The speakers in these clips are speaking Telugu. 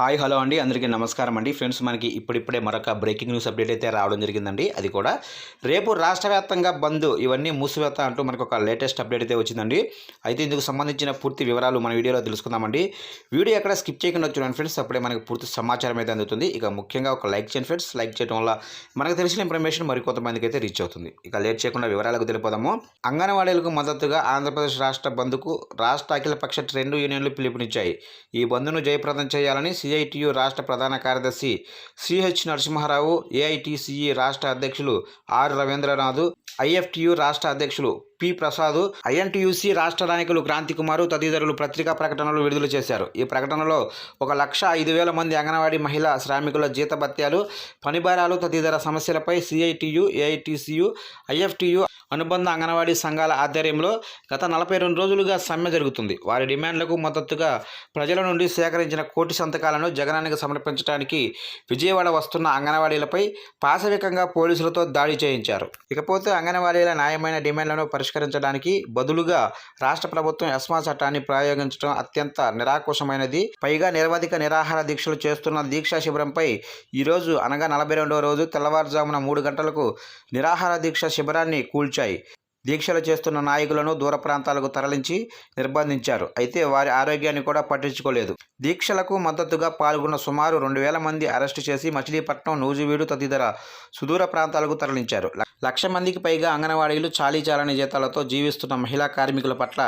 హాయ్ హలో అండి, అందరికీ నమస్కారం అండి. ఫ్రెండ్స్, మనకి ఇప్పుడిప్పుడే మరొక బ్రేకింగ్ న్యూస్ అప్డేట్ అయితే రావడం జరిగిందండి. అది కూడా రేపు రాష్ట్ర వ్యాప్తంగా బంద్, ఇవన్నీ మూసివేత అంటూ మనకు ఒక లేటెస్ట్ అప్డేట్ అయితే వచ్చిందండి. అయితే ఇందుకు సంబంధించిన పూర్తి వివరాలు మన వీడియోలో తెలుసుకుందామండి. వీడియో ఎక్కడ స్కిప్ చేయకుండా చూడండి ఫ్రెండ్స్, అప్పుడే మనకు పూర్తి సమాచారం అయితే అందుతుంది. ఇక ముఖ్యంగా ఒక లైక్ చేయండి ఫ్రెండ్స్. లైక్ చేయడం వల్ల మనకు తెలిసిన ఇన్ఫర్మేషన్ మరికొంతమందికి అయితే రీచ్ అవుతుంది. ఇక లేట్ చేయకుండా వివరాలకు తెలిపోదాము. అంగన్వాడీలకు మద్దతుగా ఆంధ్రప్రదేశ్ రాష్ట్ర బంద్కు రాష్ట్ర అఖిలపక్ష ట్రెండ్ యూనియన్లు పిలుపునిచ్చాయి. ఈ బంద్ను జయప్రదం చేయాలని సిఐటియు రాష్ట్ర ప్రధాన కార్యదర్శి సిహెచ్ నరసింహారావు, ఏఐటిసిఈ రాష్ట్ర అధ్యక్షులు ఆర్ రవీంద్రనాథ్, ఐఎఫ్టియు రాష్ట్ర అధ్యక్షులు పి ప్రసాద్, ఐఎన్టీయూసీ రాష్ట్ర నాయకులు క్రాంతికుమారు తదితరులు పత్రికా ప్రకటనలు విడుదల చేశారు. ఈ ప్రకటనలో 1,05,000 మంది అంగన్వాడీ మహిళా శ్రామికుల జీతభత్యాలు, పనిభారాలు తదితర సమస్యలపై సిఐటియు, ఏఐటిసియు, ఐఎఫ్టియు అనుబంధ అంగన్వాడీ సంఘాల ఆధ్వర్యంలో గత 42 రోజులుగా సమ్మె జరుగుతుంది. వారి డిమాండ్లకు మద్దతుగా ప్రజల నుండి సేకరించిన కోటి సంతకాలను జగనానికి సమర్పించడానికి విజయవాడ వస్తున్న అంగన్వాడీలపై పాశవికంగా పోలీసులతో దాడి చేయించారు. ఇకపోతే అంగన్వాడీల న్యాయమైన డిమాండ్లను పరిష్కరించడానికి బదులుగా రాష్ట్ర ప్రభుత్వం ఎస్మా చట్టాన్ని ప్రయోగించడం అత్యంత నిరాకుశమైనది. పైగా నిరవధిక నిరాహార దీక్షలు చేస్తున్న దీక్షా శిబిరంపై ఈరోజు అనగా 42వ రోజు తెల్లవారుజామున 3 గంటలకు నిరాహార దీక్ష శిబిరాన్ని కూల్చాయి. దీక్షలు చేస్తున్న నాయకులను దూర ప్రాంతాలకు తరలించి నిర్బంధించారు. అయితే వారి ఆరోగ్యాన్ని కూడా పట్టించుకోలేదు. దీక్షలకు మద్దతుగా పాల్గొన్న సుమారు 2,000 మంది అరెస్టు చేసి మచిలీపట్నం, నూజివీడు తదితర సుదూర ప్రాంతాలకు తరలించారు. 1,00,000 మందికి పైగా అంగన్వాడీలు చాలీచాలని జీతాలతో జీవిస్తున్న మహిళా కార్మికుల పట్ల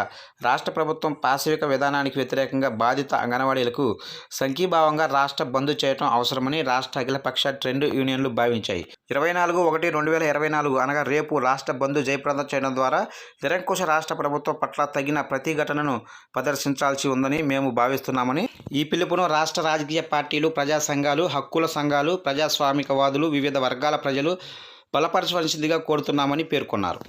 రాష్ట్ర ప్రభుత్వం పాశవిక విధానానికి వ్యతిరేకంగా బాధిత అంగన్వాడీలకు సంఘీభావంగా రాష్ట్ర బంద్ చేయడం అవసరమని రాష్ట్ర అఖిలపక్ష ట్రెండ్ యూనియన్లు భావించాయి. 24/1/2024 అనగా రేపు రాష్ట్ర బంద్ జయప్రదం చేయడం ద్వారా నిరంకుశ రాష్ట్ర ప్రభుత్వం పట్ల తగిన ప్రతిఘటనను ప్రదర్శించాల్సి ఉందని మేము భావిస్తున్నామని, ఈ పిలుపును రాష్ట్ర రాజకీయ పార్టీలు, ప్రజా సంఘాలు, హక్కుల సంఘాలు, ప్రజాస్వామికవాదులు, వివిధ వర్గాల ప్రజలు బలపరచవలసిందిగా కోరుతున్నామని పేర్కొన్నారు.